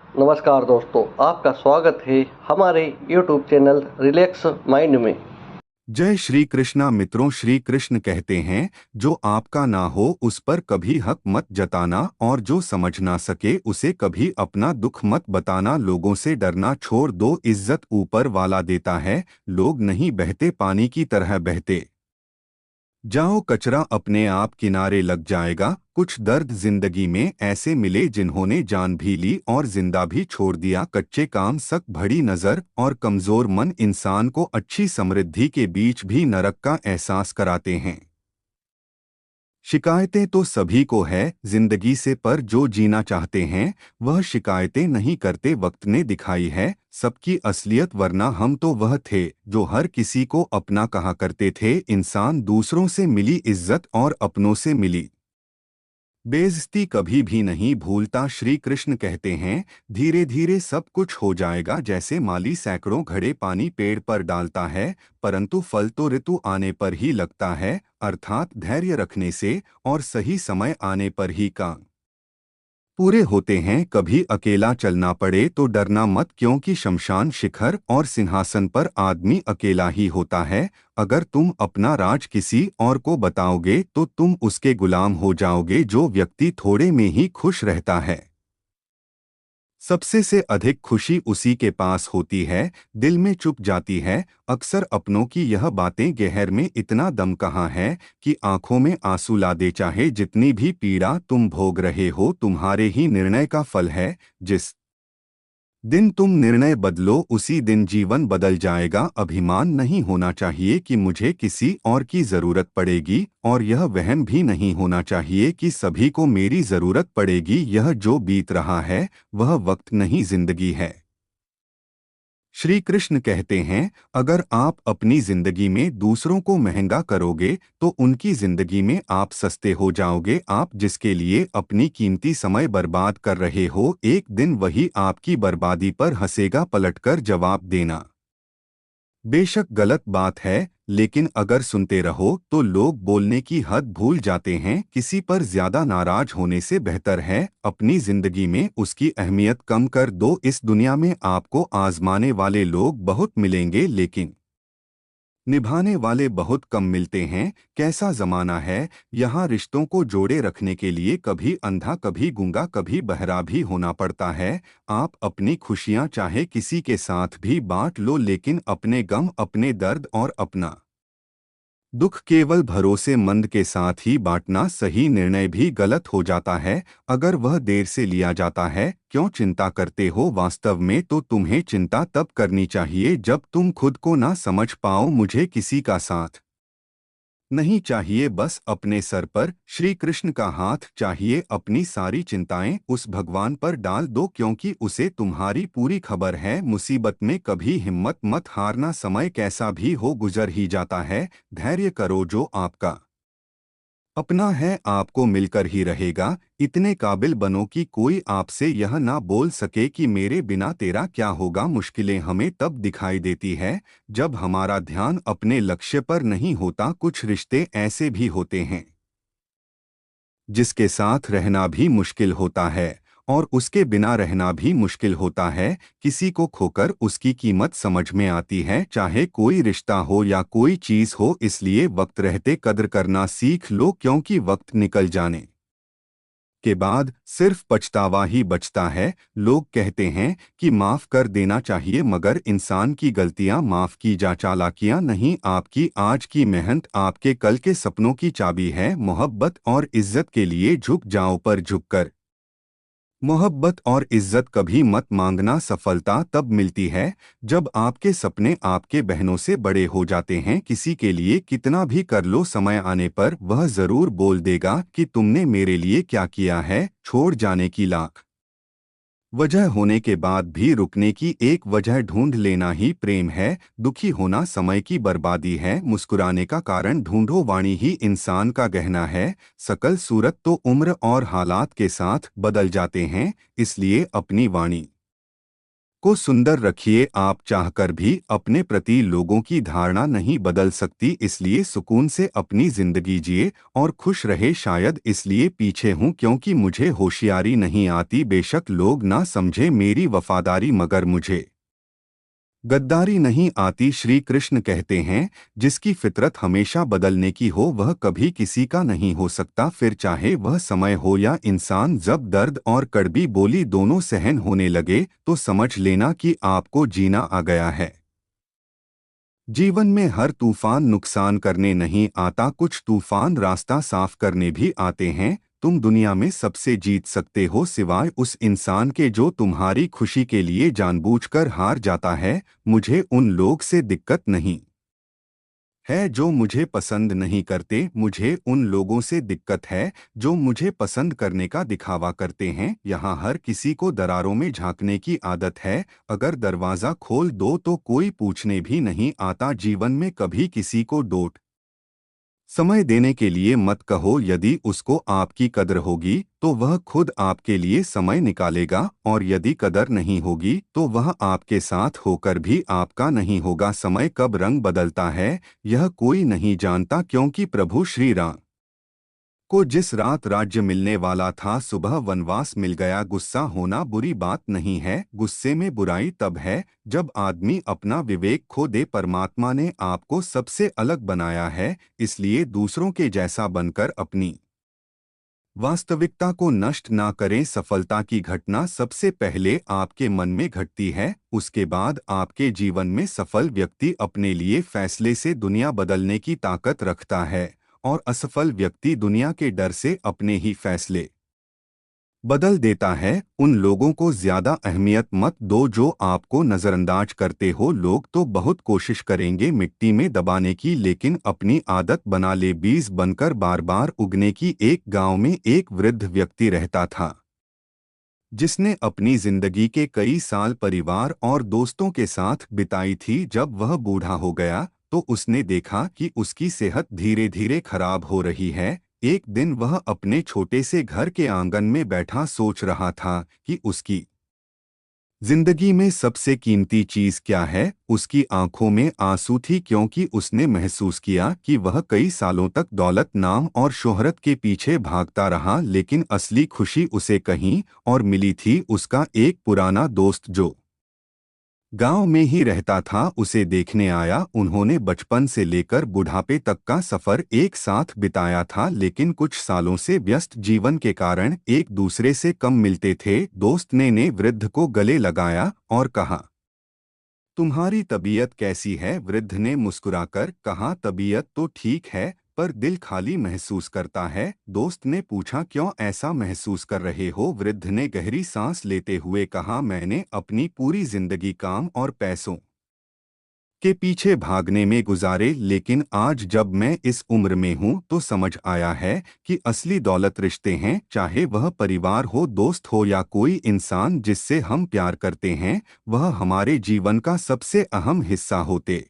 नमस्कार दोस्तों, आपका स्वागत है हमारे YouTube चैनल रिलैक्स माइंड में। जय श्री कृष्णा मित्रों। श्री कृष्ण कहते हैं, जो आपका ना हो उस पर कभी हक मत जताना, और जो समझ ना सके उसे कभी अपना दुख मत बताना। लोगों से डरना छोड़ दो, इज्जत ऊपर वाला देता है। लोग नहीं बहते, पानी की तरह बहते जाओ, कचरा अपने आप किनारे लग जाएगा। कुछ दर्द जिंदगी में ऐसे मिले जिन्होंने जान भी ली और जिंदा भी छोड़ दिया। कच्चे काम, सक भड़ी नजर और कमजोर मन इंसान को अच्छी समृद्धि के बीच भी नरक का एहसास कराते हैं। शिकायतें तो सभी को है जिंदगी से, पर जो जीना चाहते हैं वह शिकायतें नहीं करते। वक्त ने दिखाई है सबकी असलियत, वरना हम तो वह थे जो हर किसी को अपना कहा करते थे। इंसान दूसरों से मिली इज्जत और अपनों से मिली बेइज्जती कभी भी नहीं भूलता। श्री कृष्ण कहते हैं, धीरे धीरे सब कुछ हो जाएगा। जैसे माली सैकड़ों घड़े पानी पेड़ पर डालता है, परंतु फल तो ऋतु आने पर ही लगता है, अर्थात धैर्य रखने से और सही समय आने पर ही काम पूरे होते हैं। कभी अकेला चलना पड़े तो डरना मत, क्योंकि शमशान शिखर और सिंहासन पर आदमी अकेला ही होता है। अगर तुम अपना राज किसी और को बताओगे तो तुम उसके गुलाम हो जाओगे। जो व्यक्ति थोड़े में ही खुश रहता है, सबसे से अधिक खुशी उसी के पास होती है, दिल में चुप जाती है। अक्सर अपनों की यह बातें, गहर में इतना दम कहाँ है कि आंखों में आंसू ला दे। चाहे जितनी भी पीड़ा तुम भोग रहे हो, तुम्हारे ही निर्णय का फल है। जिस दिन तुम निर्णय बदलो उसी दिन जीवन बदल जाएगा। अभिमान नहीं होना चाहिए कि मुझे किसी और की जरूरत पड़ेगी, और यह वहम भी नहीं होना चाहिए कि सभी को मेरी जरूरत पड़ेगी। यह जो बीत रहा है वह वक्त नहीं, जिंदगी है। श्री कृष्ण कहते हैं, अगर आप अपनी जिंदगी में दूसरों को महंगा करोगे तो उनकी जिंदगी में आप सस्ते हो जाओगे। आप जिसके लिए अपनी कीमती समय बर्बाद कर रहे हो, एक दिन वही आपकी बर्बादी पर हंसेगा। पलटकर जवाब देना बेशक गलत बात है, लेकिन अगर सुनते रहो तो लोग बोलने की हद भूल जाते हैं। किसी पर ज्यादा नाराज होने से बेहतर है अपनी जिंदगी में उसकी अहमियत कम कर दो। इस दुनिया में आपको आजमाने वाले लोग बहुत मिलेंगे, लेकिन निभाने वाले बहुत कम मिलते हैं। कैसा जमाना है, यहाँ रिश्तों को जोड़े रखने के लिए कभी अंधा, कभी गूंगा, कभी बहरा भी होना पड़ता है। आप अपनी खुशियाँ चाहे किसी के साथ भी बांट लो, लेकिन अपने गम, अपने दर्द और अपना दुख केवल भरोसेमंद के साथ ही बांटना। सही निर्णय भी गलत हो जाता है अगर वह देर से लिया जाता है। क्यों चिंता करते हो, वास्तव में तो तुम्हें चिंता तब करनी चाहिए जब तुम खुद को ना समझ पाओ। मुझे किसी का साथ नहीं चाहिए, बस अपने सर पर श्री कृष्ण का हाथ चाहिए। अपनी सारी चिंताएं उस भगवान पर डाल दो, क्योंकि उसे तुम्हारी पूरी खबर है। मुसीबत में कभी हिम्मत मत हारना, समय कैसा भी हो गुजर ही जाता है। धैर्य करो, जो आपका अपना है आपको मिलकर ही रहेगा। इतने काबिल बनो कि कोई आपसे यह ना बोल सके कि मेरे बिना तेरा क्या होगा। मुश्किलें हमें तब दिखाई देती है जब हमारा ध्यान अपने लक्ष्य पर नहीं होता। कुछ रिश्ते ऐसे भी होते हैं जिसके साथ रहना भी मुश्किल होता है और उसके बिना रहना भी मुश्किल होता है। किसी को खोकर उसकी कीमत समझ में आती है, चाहे कोई रिश्ता हो या कोई चीज हो। इसलिए वक्त रहते कद्र करना सीख लो, क्योंकि वक्त निकल जाने के बाद सिर्फ पछतावा ही बचता है। लोग कहते हैं कि माफ कर देना चाहिए, मगर इंसान की गलतियां माफ की जा, चालाकियां नहीं। आपकी आज की मेहनत आपके कल के सपनों की चाबी है। मोहब्बत और इज्जत के लिए झुक जाओ, पर झुककर मोहब्बत और इज्जत कभी मत मांगना। सफलता तब मिलती है जब आपके सपने आपके बहनों से बड़े हो जाते हैं। किसी के लिए कितना भी कर लो, समय आने पर वह जरूर बोल देगा कि तुमने मेरे लिए क्या किया है। छोड़ जाने की लाख वजह होने के बाद भी रुकने की एक वजह ढूंढ लेना ही प्रेम है। दुखी होना समय की बर्बादी है, मुस्कुराने का कारण ढूंढो। वाणी ही इंसान का गहना है। सकल सूरत तो उम्र और हालात के साथ बदल जाते हैं, इसलिए अपनी वाणी को सुंदर रखिए। आप चाहकर भी अपने प्रति लोगों की धारणा नहीं बदल सकती, इसलिए सुकून से अपनी जिंदगी जिए और खुश रहे। शायद इसलिए पीछे हूँ क्योंकि मुझे होशियारी नहीं आती। बेशक लोग ना समझे मेरी वफादारी, मगर मुझे गद्दारी नहीं आती। श्री कृष्ण कहते हैं, जिसकी फितरत हमेशा बदलने की हो वह कभी किसी का नहीं हो सकता। फिर चाहे वह समय हो या इंसान। जब दर्द और कड़वी बोली दोनों सहन होने लगे तो समझ लेना कि आपको जीना आ गया है। जीवन में हर तूफान नुकसान करने नहीं आता, कुछ तूफान रास्ता साफ करने भी आते हैं। तुम दुनिया में सबसे जीत सकते हो सिवाय उस इंसान के जो तुम्हारी खुशी के लिए जानबूझकर हार जाता है। मुझे उन लोग से दिक्कत नहीं है जो मुझे पसंद नहीं करते, मुझे उन लोगों से दिक्कत है जो मुझे पसंद करने का दिखावा करते हैं। यहाँ हर किसी को दरारों में झांकने की आदत है। अगर दरवाज़ा खोल दो तो कोई पूछने भी नहीं आता। जीवन में कभी किसी को डोट समय देने के लिए मत कहो। यदि उसको आपकी कदर होगी तो वह खुद आपके लिए समय निकालेगा, और यदि कदर नहीं होगी तो वह आपके साथ होकर भी आपका नहीं होगा। समय कब रंग बदलता है यह कोई नहीं जानता, क्योंकि प्रभु श्री राम को जिस रात राज्य मिलने वाला था सुबह वनवास मिल गया। गुस्सा होना बुरी बात नहीं है, गुस्से में बुराई तब है जब आदमी अपना विवेक खो दे। परमात्मा ने आपको सबसे अलग बनाया है, इसलिए दूसरों के जैसा बनकर अपनी वास्तविकता को नष्ट ना करें। सफलता की घटना सबसे पहले आपके मन में घटती है, उसके बाद आपके जीवन में सफल व्यक्ति अपने लिए फैसले से दुनिया बदलने की ताकत रखता है, और असफल व्यक्ति दुनिया के डर से अपने ही फैसले बदल देता है। उन लोगों को ज्यादा अहमियत मत दो जो आपको नजरअंदाज करते हो। लोग तो बहुत कोशिश करेंगे मिट्टी में दबाने की, लेकिन अपनी आदत बना ले बीज बनकर बार बार उगने की। एक गांव में एक वृद्ध व्यक्ति रहता था जिसने अपनी जिंदगी के कई साल परिवार और दोस्तों के साथ बिताई थी। जब वह बूढ़ा हो गया तो उसने देखा कि उसकी सेहत धीरे धीरे खराब हो रही है। एक दिन वह अपने छोटे से घर के आंगन में बैठा सोच रहा था कि उसकी जिंदगी में सबसे कीमती चीज क्या है। उसकी आंखों में आंसू थी क्योंकि उसने महसूस किया कि वह कई सालों तक दौलत, नाम और शोहरत के पीछे भागता रहा, लेकिन असली खुशी उसे कहीं और मिली थी। उसका एक पुराना दोस्त जो गांव में ही रहता था उसे देखने आया। उन्होंने बचपन से लेकर बुढ़ापे तक का सफर एक साथ बिताया था, लेकिन कुछ सालों से व्यस्त जीवन के कारण एक दूसरे से कम मिलते थे। दोस्त ने वृद्ध को गले लगाया और कहा, तुम्हारी तबीयत कैसी है? वृद्ध ने मुस्कुराकर कहा, तबीयत तो ठीक है पर दिल खाली महसूस करता है। दोस्त ने पूछा, क्यों ऐसा महसूस कर रहे हो? वृद्ध ने गहरी सांस लेते हुए कहा, मैंने अपनी पूरी जिंदगी काम और पैसों के पीछे भागने में गुजारे, लेकिन आज जब मैं इस उम्र में हूँ तो समझ आया है कि असली दौलत रिश्ते हैं। चाहे वह परिवार हो, दोस्त हो या कोई इंसान जिससे हम प्यार करते हैं, वह हमारे जीवन का सबसे अहम हिस्सा होते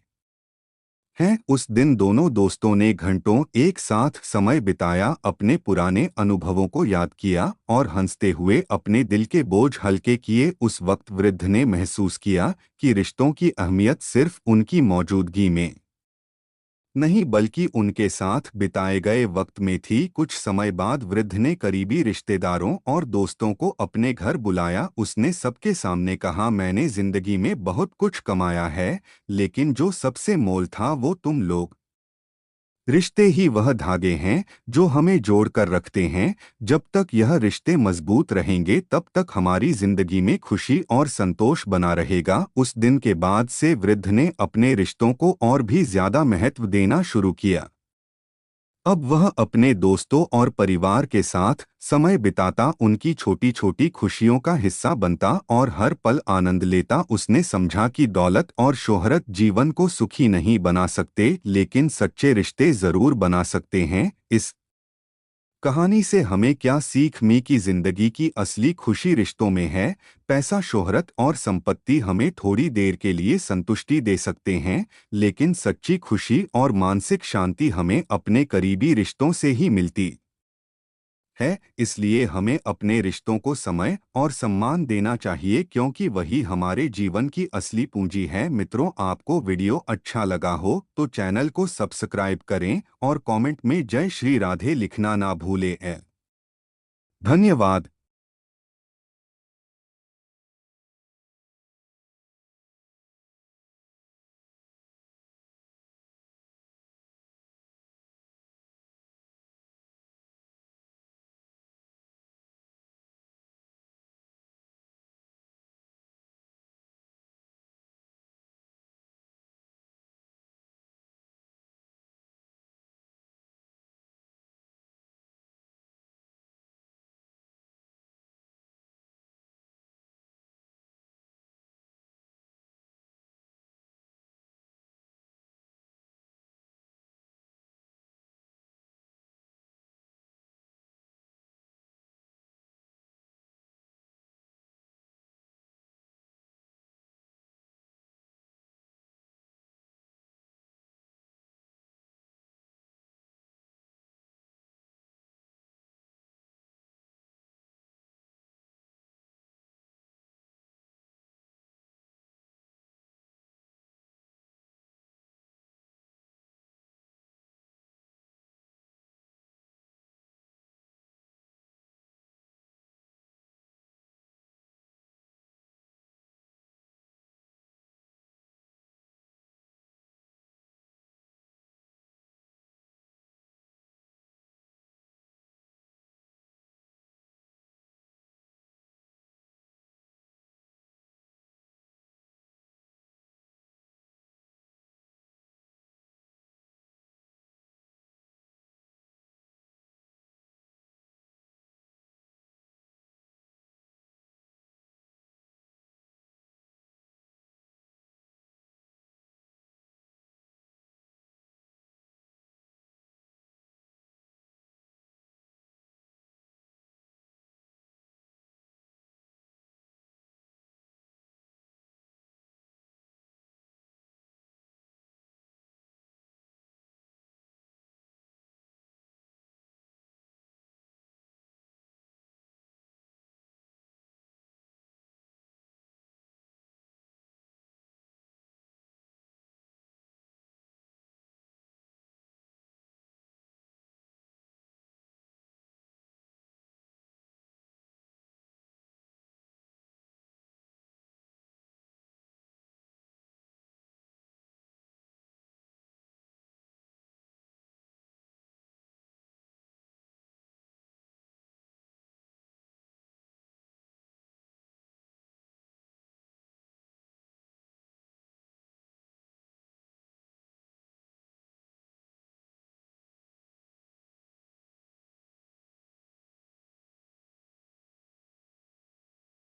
हैं। उस दिन दोनों दोस्तों ने घंटों एक साथ समय बिताया, अपने पुराने अनुभवों को याद किया और हंसते हुए अपने दिल के बोझ हल्के किए। उस वक्त वृद्ध ने महसूस किया कि रिश्तों की अहमियत सिर्फ उनकी मौजूदगी में नहीं बल्कि उनके साथ बिताए गए वक्त में थी। कुछ समय बाद वृद्ध ने करीबी रिश्तेदारों और दोस्तों को अपने घर बुलाया। उसने सबके सामने कहा, मैंने जिंदगी में बहुत कुछ कमाया है, लेकिन जो सबसे मोल था वो तुम लोग। रिश्ते ही वह धागे हैं जो हमें जोड़कर रखते हैं। जब तक यह रिश्ते मजबूत रहेंगे तब तक हमारी जिंदगी में खुशी और संतोष बना रहेगा। उस दिन के बाद से वृद्ध ने अपने रिश्तों को और भी ज्यादा महत्व देना शुरू किया। अब वह अपने दोस्तों और परिवार के साथ समय बिताता, उनकी छोटी छोटी खुशियों का हिस्सा बनता और हर पल आनंद लेता। उसने समझा कि दौलत और शोहरत जीवन को सुखी नहीं बना सकते, लेकिन सच्चे रिश्ते जरूर बना सकते हैं। इस कहानी से हमें क्या सीख मिली कि जिंदगी की असली खुशी रिश्तों में है। पैसा, शोहरत और संपत्ति हमें थोड़ी देर के लिए संतुष्टि दे सकते हैं, लेकिन सच्ची खुशी और मानसिक शांति हमें अपने करीबी रिश्तों से ही मिलती है, इसलिए हमें अपने रिश्तों को समय और सम्मान देना चाहिए क्योंकि वही हमारे जीवन की असली पूंजी है। मित्रों, आपको वीडियो अच्छा लगा हो तो चैनल को सब्सक्राइब करें और कमेंट में जय श्री राधे लिखना ना भूलें। धन्यवाद।